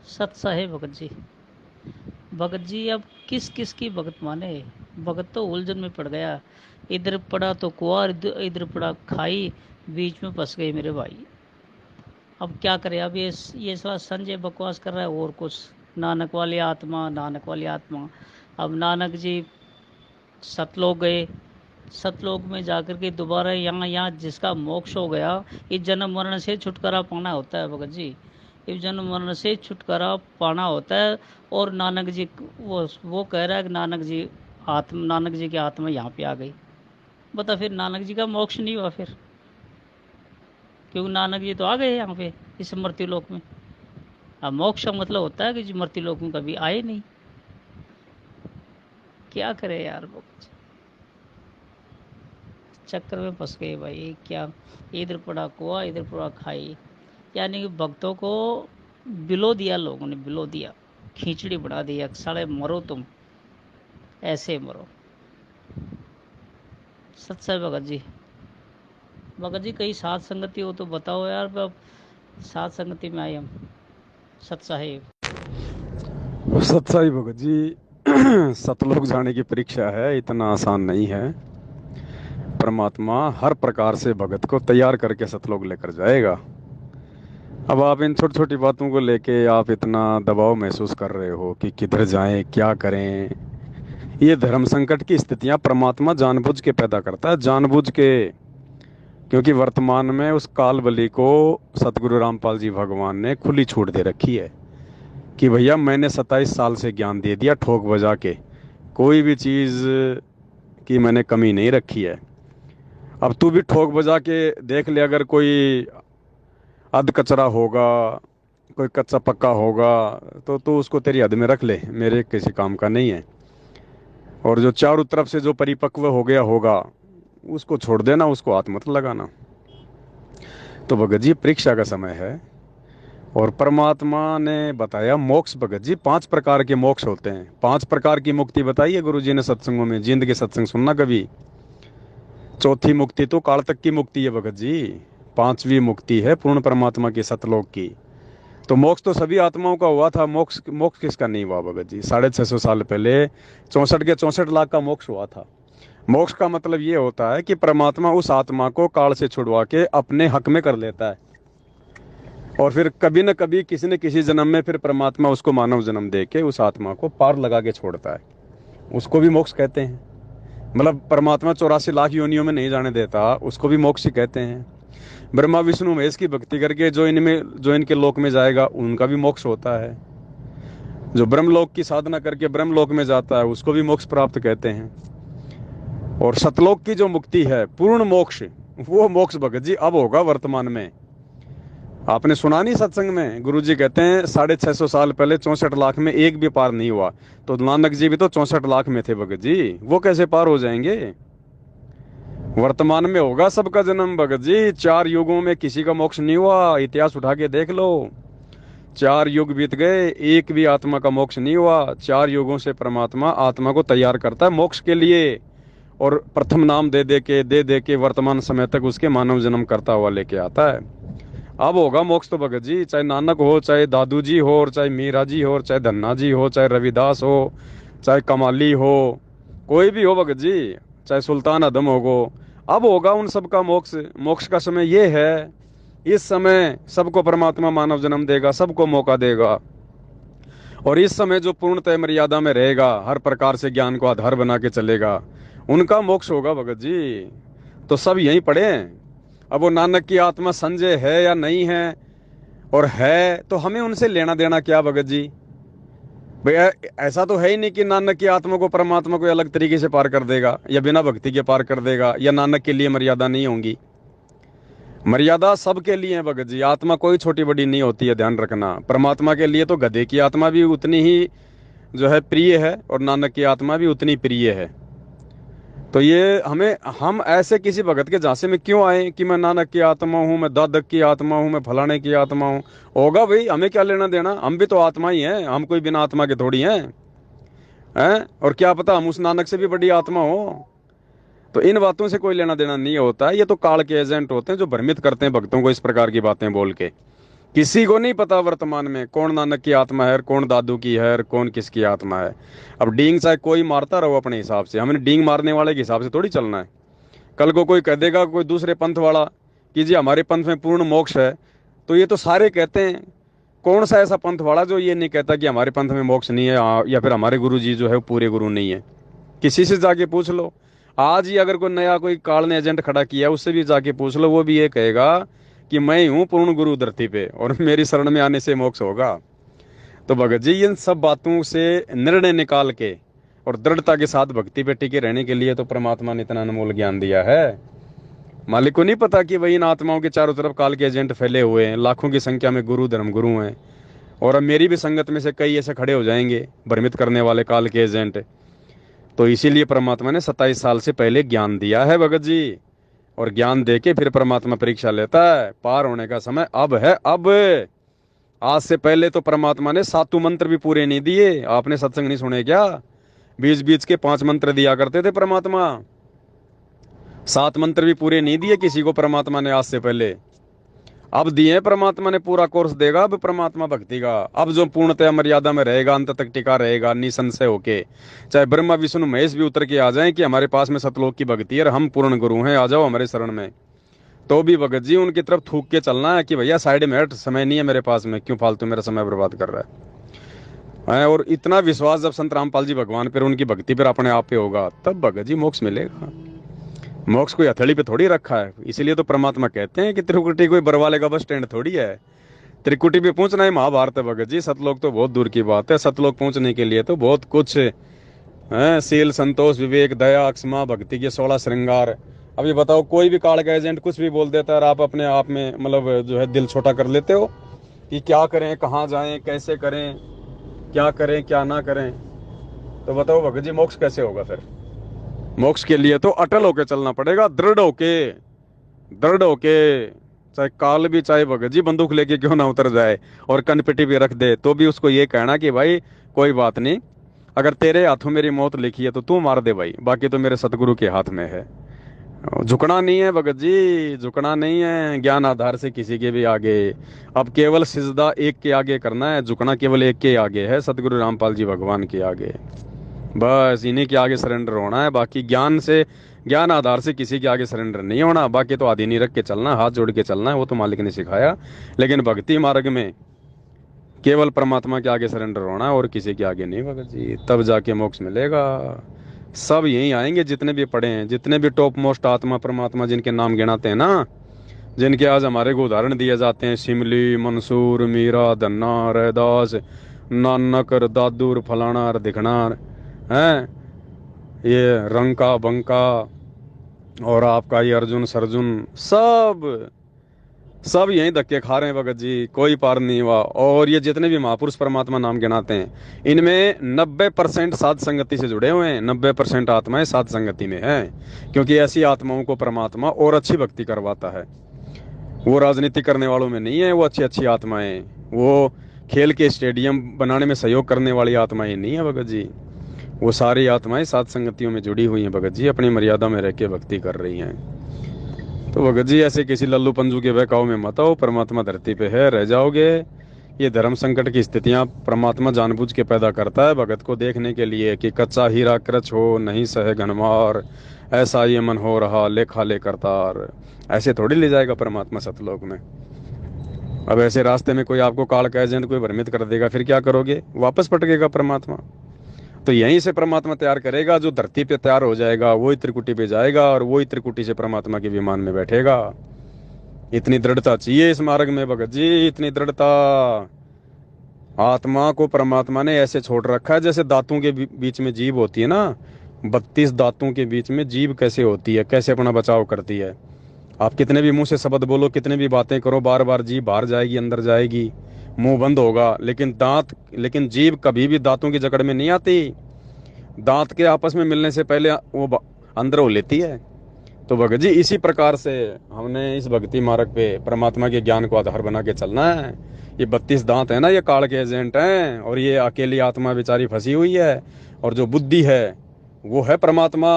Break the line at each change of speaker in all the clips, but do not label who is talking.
सत साहेब भगत जी। भगत जी अब किस किस की भगत माने। भगत तो उलझन में पड़ गया। इधर पड़ा तो कुआर, इधर पड़ा खाई, बीच में फंस गए मेरे भाई। अब क्या करें। अब ये साला संजय बकवास कर रहा है और कुछ। नानक वाली आत्मा, नानक वाली आत्मा। अब नानक जी सतलोक गए। सतलोक में जाकर के दोबारा यहाँ यहाँ जिसका मोक्ष हो गया, इस जन्म मरण से छुटकारा पाना होता है भगत जी। इस जन्म मरण से छुटकारा पाना होता है। और नानक जी वो कह रहा है कि नानक जी की आत्मा यहाँ पे आ गई। बता फिर नानक जी का मोक्ष नहीं हुआ फिर? क्योंकि नानक जी तो आ गए यहाँ पे इस मृत्यु लोक में। अब मोक्ष का मतलब होता है कि जो मृत्यु लोक में कभी आए नहीं। क्या करे यार वो। चक्कर में फंस गए भाई क्या। इधर पड़ा कुआ, इधर पड़ा खाई। यानी कि भक्तों को बिलो दिया, लोगों ने बिलो दिया, खींचड़ी बढ़ा दिया। साले मरो तुम, ऐसे मरो। सच है भगत जी। भगत जी कहीं साथ संगति हो तो बताओ यार। अब साथ संगति में आए हम। सत साहेब।
सत्साई भगत जी। सतलोक जाने की परीक्षा है, इतना आसान नहीं है। परमात्मा हर प्रकार से भगत को तैयार करके सतलोक लेकर जाएगा। अब आप इन छोटी छोटी बातों को लेके आप इतना दबाव महसूस कर रहे हो कि किधर जाएं, क्या करें। ये धर्म संकट की स्थितियां परमात्मा जानबूझ के पैदा करता है, जानबूझ के। क्योंकि वर्तमान में उस काल बलि को सतगुरु रामपाल जी भगवान ने खुली छूट दे रखी है कि भैया मैंने 27 साल से ज्ञान दे दिया ठोक बजा के, कोई भी चीज की मैंने कमी नहीं रखी है। अब तू भी ठोक बजा के देख ले, अगर कोई अध कचरा होगा, कोई कच्चा पक्का होगा, तो तू उसको तेरी हद में रख ले, मेरे किसी काम का नहीं है। और जो चारों तरफ से जो परिपक्व हो गया होगा, उसको छोड़ देना, उसको हाथ मत लगाना। तो भगत जी परीक्षा का समय है। और परमात्मा ने बताया मोक्ष। भगत जी 5 प्रकार के मोक्ष होते हैं, 5 प्रकार की मुक्ति बताई है गुरु जी ने सत्संगों में। जिंद के सत्संग सुनना कभी। चौथी मुक्ति तो काल तक की मुक्ति है भगत जी। पांचवी मुक्ति है पूर्ण परमात्मा की, सतलोक की। तो मोक्ष तो सभी आत्माओं का हुआ था, मोक्ष मोक्ष किसका नहीं हुआ भगत जी? 650 साल पहले 64 के 64 लाख का मोक्ष हुआ था। मोक्ष का मतलब ये होता है कि परमात्मा उस आत्मा को काल से छुड़वा के अपने हक में कर लेता है। और फिर कभी न कभी किसी न किसी जन्म में फिर परमात्मा उसको मानव जन्म दे के उस आत्मा को पार लगा के छोड़ता है। उसको भी मोक्ष कहते हैं। मतलब परमात्मा 84 लाख योनियों में नहीं जाने देता, उसको भी मोक्ष ही कहते हैं। ब्रह्मा विष्णु महेश की भक्ति करके जो इनके लोक में जाएगा, उनका भी मोक्ष होता है। जो ब्रह्मलोक की साधना करके ब्रह्मलोक में जाता है, उसको भी मोक्ष प्राप्त कहते हैं। और सतलोक की जो मुक्ति है, पूर्ण मोक्ष, वो मोक्ष भगत जी अब होगा वर्तमान में। आपने सुना नहीं सत्संग में गुरु जी कहते हैं 650 साल पहले 64 लाख में एक भी पार नहीं हुआ। तो नानक जी भी तो 64 लाख में थे भगत जी, वो कैसे पार हो जाएंगे? वर्तमान में होगा सबका जन्म भगत जी। 4 युगों में किसी का मोक्ष नहीं हुआ, इतिहास उठा के देख लो। 4 युग बीत गए, एक भी आत्मा का मोक्ष नहीं हुआ। 4 युगों से परमात्मा आत्मा को तैयार करता है मोक्ष के लिए। और प्रथम नाम दे दे के वर्तमान समय तक उसके मानव जन्म करता हुआ लेके आता है। अब होगा मोक्ष तो भगत जी, चाहे नानक हो, चाहे दादू जी हो, और चाहे मीरा जी हो, चाहे धन्ना जी हो, चाहे रविदास हो, चाहे कमाली हो, कोई भी हो भगत जी, चाहे सुल्तान आदम होगो। अब होगा उन सबका मोक्ष। मोक्ष का समय ये है। इस समय सबको परमात्मा मानव जन्म देगा, सबको मौका देगा। और इस समय जो पूर्णतः मर्यादा में रहेगा, हर प्रकार से ज्ञान को आधार बना के चलेगा, उनका मोक्ष होगा भगत जी। तो सब यहीं पड़े हैं। अब वो नानक की आत्मा संजय है या नहीं है, और है तो हमें उनसे लेना देना क्या भगत जी? भैया ऐसा तो है ही नहीं कि नानक की आत्मा को परमात्मा कोई अलग तरीके से पार कर देगा, या बिना भक्ति के पार कर देगा, या नानक के लिए मर्यादा नहीं होंगी। मर्यादा सबके लिए है भगत जी। आत्मा कोई छोटी बड़ी नहीं होती है, ध्यान रखना। परमात्मा के लिए तो गधे की आत्मा भी उतनी ही जो है प्रिय है, और नानक की आत्मा भी उतनी प्रिय है। तो ये हमें, हम ऐसे किसी भगत के झांसे में क्यों आए कि मैं नानक की आत्मा हूँ, मैं दादक की आत्मा हूँ, मैं फलाने की आत्मा हूँ? होगा भाई, हमें क्या लेना देना? हम भी तो आत्मा ही हैं, हम कोई बिना आत्मा के थोड़ी हैं। और क्या पता हम उस नानक से भी बड़ी आत्मा हो। तो इन बातों से कोई लेना देना नहीं होता है। ये तो काल के एजेंट होते हैं जो भ्रमित करते हैं भक्तों को इस प्रकार की बातें बोल के। किसी को नहीं पता वर्तमान में कौन नानक की आत्मा है और कौन दादू की है और कौन किसकी आत्मा है। अब डींग चाहे कोई मारता रहो अपने हिसाब से, हमने डींग मारने वाले के हिसाब से थोड़ी चलना है। कल को कोई कह देगा कोई दूसरे पंथ वाला कि जी हमारे पंथ में पूर्ण मोक्ष है, तो ये तो सारे कहते हैं। कौन सा ऐसा पंथ वाला जो ये नहीं कहता कि हमारे पंथ में मोक्ष नहीं है, या फिर हमारे गुरु जी जो है वो पूरे गुरु नहीं है। किसी से जाके पूछ लो। आज ही अगर कोई नया कोई काल ने एजेंट खड़ा किया उससे भी जाके पूछ लो, वो भी ये कहेगा कि मैं हूं पूर्ण गुरु धरती पे और मेरी शरण में आने से मोक्ष होगा। तो भगत जी इन सब बातों से निर्णय निकाल के और दृढ़ता के साथ भक्ति पे टिके रहने के लिए तो परमात्मा ने इतना अनमोल ज्ञान दिया है। मालिक को नहीं पता कि वही इन आत्माओं के चारों तरफ काल के एजेंट फैले हुए हैं, लाखों की संख्या में गुरु धर्म गुरु हैं। और अब मेरी भी संगत में से कई ऐसे खड़े हो जाएंगे भ्रमित करने वाले काल के एजेंट। तो इसीलिए परमात्मा ने 27 साल से पहले ज्ञान दिया है भगत जी, और ज्ञान दे के फिर परमात्मा परीक्षा लेता है। पार होने का समय अब है। अब आज से पहले तो परमात्मा ने 7 मंत्र भी पूरे नहीं दिए। आपने सत्संग नहीं सुने क्या? बीच बीच के 5 मंत्र दिया करते थे परमात्मा। 7 मंत्र भी पूरे नहीं दिए किसी को परमात्मा ने आज से पहले। अब दिए परमात्मा ने, पूरा कोर्स देगा अब परमात्मा भक्ति का। अब जो पूर्णतया मर्यादा में रहेगा, अंत तक टिका रहेगा निसंशय होके, चाहे ब्रह्मा विष्णु महेश भी उतर के आ जाएं कि हमारे पास में सतलोक की भक्ति है और हम पूर्ण गुरु हैं, आ जाओ हमारे शरण में, तो भी भगत जी उनकी तरफ थूक के चलना है कि भैया साइड में हट, समय नहीं है मेरे पास में, क्यों फालतू मेरा समय बर्बाद कर रहा है। और इतना विश्वास जब संत रामपाल जी भगवान पर, उनकी भक्ति पर अपने आप पे होगा, तब भगत जी मोक्ष मिलेगा। मोक्ष कोई हथेली पे थोड़ी रखा है। इसीलिए तो परमात्मा कहते हैं कि त्रिकुटी कोई बरवाले का बस स्टैंड थोड़ी है। त्रिकुटी पे पहुंचना है महाभारत है भगत जी, सतलोक तो बहुत दूर की बात है। सतलोक पहुंचने के लिए तो बहुत कुछ है, शील संतोष विवेक दया क्षमा भक्ति के 16 श्रृंगार। अब ये बताओ, कोई भी काल का एजेंट कुछ भी बोल देता है और आप अपने आप में मतलब जो है दिल छोटा कर लेते हो कि क्या करें, कहाँ जाएं, कैसे करें, क्या करें क्या ना करें, तो बताओ भगत जी मोक्ष कैसे होगा फिर? मोक्ष के लिए तो अटल होके चलना पड़ेगा, दृढ़ होके, दृढ़ होके। चाहे काल भी, चाहे भगत जी बंदूक लेके क्यों ना उतर जाए और कनपिटी भी रख दे, तो भी उसको ये कहना कि भाई कोई बात नहीं, अगर तेरे हाथों मेरी मौत लिखी है तो तू मार दे भाई, बाकी तो मेरे सतगुरु के हाथ में है। झुकना नहीं है भगत जी, झुकना नहीं है ज्ञान आधार से किसी के भी आगे। अब केवल सिजदा एक के आगे करना है, झुकना केवल एक के आगे है, सतगुरु रामपाल जी भगवान के आगे। बस इन्हीं के आगे सरेंडर होना है। बाकी ज्ञान से, ज्ञान आधार से किसी के आगे सरेंडर नहीं होना। बाकी तो आदि नहीं रख के चलना, हाथ जोड़ के चलना है, वो तो मालिक ने सिखाया। लेकिन भक्ति मार्ग में केवल परमात्मा के आगे सरेंडर होना है और किसी के आगे नहीं भगत जी, तब जाके मोक्ष मिलेगा। सब यहीं आएंगे जितने भी पढ़े हैं, जितने भी टॉप मोस्ट आत्मा परमात्मा जिनके नाम गिनाते हैं ना, जिनके आज हमारे को उदाहरण दिए जाते हैं, शिमली, मंसूर, मीरा, धन्ना, रैदास, नानक, दादूर, फलाना, दिखनार हैं, ये रंका बंका और आपका ये अर्जुन सरजुन, सब यहीं धक्के खा रहे हैं भगत जी, कोई पार नहीं हुआ। और ये जितने भी महापुरुष परमात्मा नाम गिनाते हैं, इनमें 90% साध संगति से जुड़े हुए हैं। 90% आत्माएं साध संगति में हैं, क्योंकि ऐसी आत्माओं को परमात्मा और अच्छी भक्ति करवाता है। वो राजनीति करने वालों में नहीं है, वो अच्छी अच्छी आत्माएं, वो खेल के स्टेडियम बनाने में सहयोग करने वाली आत्माएं नहीं है भगत जी। वो सारी आत्माएं सात संगतियों में जुड़ी हुई हैं भगत जी, अपनी मर्यादा में रह के भक्ति कर रही हैं। तो भगत जी ऐसे किसी लल्लू पंजू के बहकाव में मत आओ, परमात्मा धरती पे है, रह जाओगे। ये धर्म संकट की स्थितियां परमात्मा जानबूझ के पैदा करता है भगत को देखने के लिए कि कच्चा हीरा कृच हो नहीं सहे घनमार, ऐसा ये मन हो रहा लेखा ले करतार। ऐसे थोड़ी ले जाएगा परमात्मा सतलोक में। अब ऐसे रास्ते में कोई आपको काल का एजेंट कोई भ्रमित कर देगा, फिर क्या करोगे? वापस पटकेगा परमात्मा। तो यहीं से परमात्मा तैयार करेगा, जो धरती पे तैयार हो जाएगा वही त्रिकुटी पे जाएगा और वही त्रिकुटी से परमात्मा के विमान में बैठेगा। इतनी दृढ़ता चाहिए इस मार्ग में भगत जी, इतनी दृढ़ता। आत्मा को परमात्मा ने ऐसे छोड़ रखा है जैसे दांतों के बीच में जीभ होती है ना, 32 दांतों के बीच में जीभ कैसे होती है, कैसे अपना बचाव करती है। आप कितने भी मुंह से शब्द बोलो, कितने भी बातें करो, बार बार जीभ बाहर जाएगी अंदर जाएगी, मुंह बंद होगा, लेकिन जीभ कभी भी दांतों की जकड़ में नहीं आती। दांत के आपस में मिलने से पहले वो अंदर हो लेती है। तो भगत जी इसी प्रकार से हमने इस भक्ति मार्ग पे परमात्मा के ज्ञान को आधार बना के चलना है। ये 32 दांत है ना, ये काल के एजेंट हैं, और ये अकेली आत्मा बेचारी फंसी हुई है, और जो बुद्धि है वो है परमात्मा,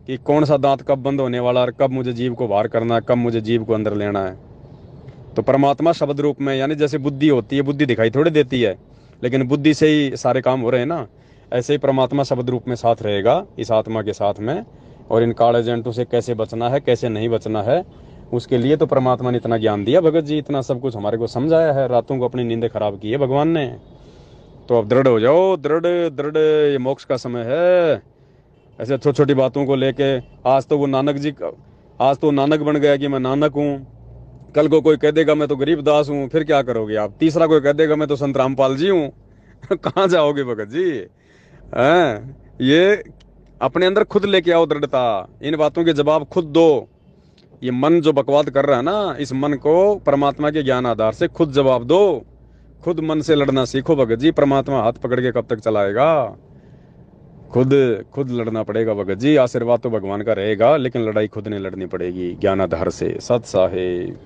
कि कौन सा दांत कब बंद होने वाला और कब मुझे जीव को बाहर करना है, कब मुझे जीव को अंदर लेना है। तो परमात्मा शब्द रूप में, यानी जैसे बुद्धि होती है, बुद्धि दिखाई थोड़ी देती है, लेकिन बुद्धि से ही सारे काम हो रहे हैं ना, ऐसे ही परमात्मा शब्द रूप में साथ रहेगा इस आत्मा के साथ में। और इन काल एजेंटों से कैसे बचना है, कैसे नहीं बचना है, उसके लिए तो परमात्मा ने इतना ज्ञान दिया भगत जी, इतना सब कुछ हमारे को समझाया है, रातों को अपनी नींदें खराब की है भगवान ने। तो अब दृढ़ हो जाओ, दृढ़ दृढ़, ये मोक्ष का समय है। ऐसे छोटी छोटी बातों को लेके, आज तो वो नानक जी, आज तो नानक बन गया कि मैं नानक हूँ, कल को कोई कह देगा मैं तो गरीबदास हूँ, फिर क्या करोगे आप? तीसरा कोई कह देगा मैं तो संत रामपाल जी हूँ। कहाँ जाओगे भगत जी? हैं? ये अपने अंदर खुद लेके आओ दृढ़ता, इन बातों के जवाब खुद दो। ये मन जो बकवाद कर रहा है ना, इस मन को परमात्मा के ज्ञान आधार से खुद जवाब दो। खुद मन से लड़ना सीखो भगत जी, परमात्मा हाथ पकड़ के कब तक चलाएगा? खुद खुद लड़ना पड़ेगा भगत जी। आशीर्वाद तो भगवान का रहेगा, लेकिन लड़ाई खुद ने लड़नी पड़ेगी ज्ञान आधार से। सत साहेब।